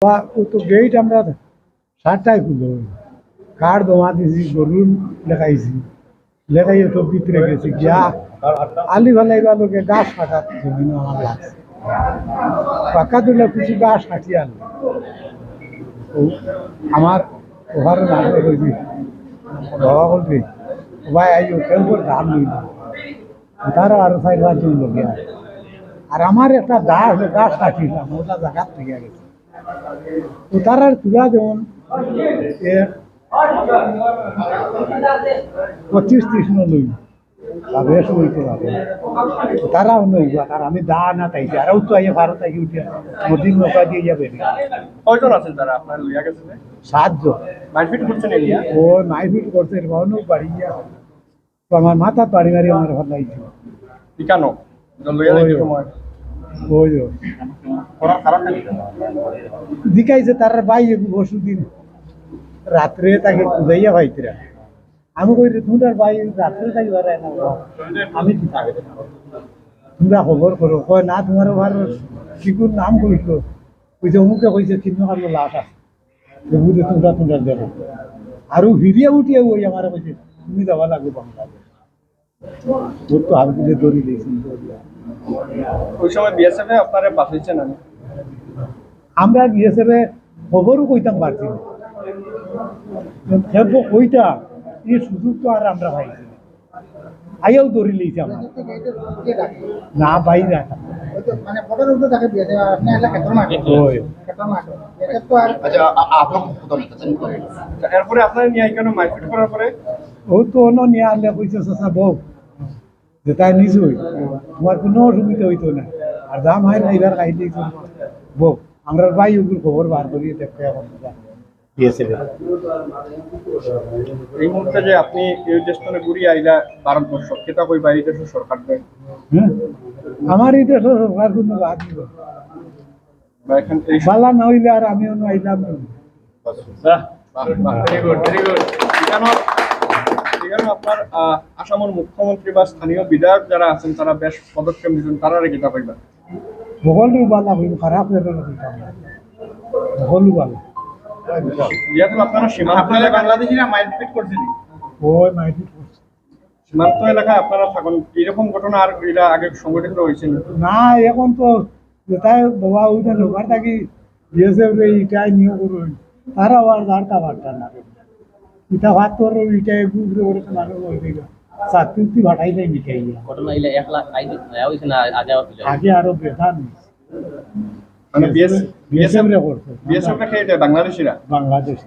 বা ও তো গেট আমরা 7টায় খুললো কার্ড জমা দিয়েছি গরুর লেখাইছি লেখাইয়ে তো ভিতরে গেছি গিয়া আলি ভালাইবা লোকে গাছ কাটা জমিন আমার লাগছে পাকা তুলে কিছু গাছ কাটিয়ে আনলো ও আমার ওভারে লাগলো হয়েছি বাবা বলছি ভাই আই ওখান করে ধান নিল তারও আরো 4-5 জন লোকে আর আমার একটা গাছ কাটিলাম ওটা জায়গার থেকে গেছে তো তার আর তুলা যেমন 25-30 লই বেশ হইতে পারে তারাও নই আর আমি দা না তাইছি আর তো আইয়া ভারত আইয়া উঠিয়া নদীর নৌকা দিয়ে যাবে কয়জন আছেন তারা আপনার লইয়া গেছে 7 জন মারপিট করছেন এরিয়া ও মাইফিট করছে ভাবনো বাড়িয়া তো আমার মাথা বাড়ি বাড়ি আমার ভালো লাগছিল ঠিকানো লইয়া যাইতে সময় ওই ওরা খারাপ থাকে দিকাইছে তার ভাই ওষুদিন রাত্রে তাকে খুঁজাইয়া ভাইতিরা আমি কই তোমার ভাই রাত্রে তাকে ধরে না আমি কি থাকে তোমরা খবর করো কয় না তোমার ভার শিকুর নাম কইছো কইছে অমুকে কইছে চিহ্ন কালো লাশ আছে বুঝে তোমরা দেখো আর ভিড়িয়া উঠিয়া ওই আমার কইছে তুমি যাওয়া লাগবে বাংলাদেশ ওর তো আমি যে দড়ি দিয়েছি ওই সময় বিএসএফ এ আপনারা পাঠাইছেন আমি আমরা বিএসএফ খবরও কইতাম পারছি না খেলবো কইতাম এই সুযোগ তো আর আমরা পাইছি আইয়াও দৌড়ি লিয়েছি আমরা না বাইরে মানে ফটোর উপরে থাকে বিয়ে আপনি এলা ক্ষেত্র মাঠে ওই ক্ষেত্র মাঠে এটা তো আর আচ্ছা আপনার ফটো নিতেছেন এরপরে আপনারা নিয়ে কেন মারপিট করার পরে ও তো অন্য নিয়ে আনলে কইছে চাচা বউ যে তাই নিজই তোমার কোনো অসুবিধা হইতো না আর দাম হয় না এবার খাইলে বউ আমরা ভাই ওগুলো খবর বার করিয়ে দেখতে এখন বিএসএফ এই মুহূর্তে যে আপনি এই দেশে ঘুরে আইলা ভারতবর্ষ কেটা কই বাইরে দেশের সরকার দেয় হ্যাঁ আমার এই দেশের সরকার কোনো বাদ দিব বা এখন এই বালা না হইলে আর আমিও আইলাম না ভেরি গুড ভেরি গুড এখানে আপনার আসামের মুখ্যমন্ত্রী বা স্থানীয় বিধায়ক যারা আছেন তারা বেশ পদক্ষেপ নিচ্ছেন তারা কেটা পাইবা সকলের বালা হইল খারাপ হইল সকলই বালা যেহেতু আপনারা সীমান্ত এলাকা বাংলাদেশিরা মারপিট করছেন ওই মাইটি করছে সীমান্ত এলাকায় আপনারা থাকুন এইরকম ঘটনা আর এরা আগে সংগঠিত হয়েছিল না এখন তো যেটাই বাবা ওইটা লোকার থাকি বিএসএফ রে ইটাই নিয়ে করুন তারা আবার দাঁড়টা বাড়টা না ইটা ভাত তোর ইটাই গুজরে করে তো মানুষ হয়ে গেল সাতুতি ভাটাইলে মিটাই ঘটনা ইলে 1 লাখ হইছে না আগে আগে আরো বেদান মানে বিএসএফ রে করছে বিএসএফ রা খেয়ে বাংলাদেশিরা বাংলাদেশ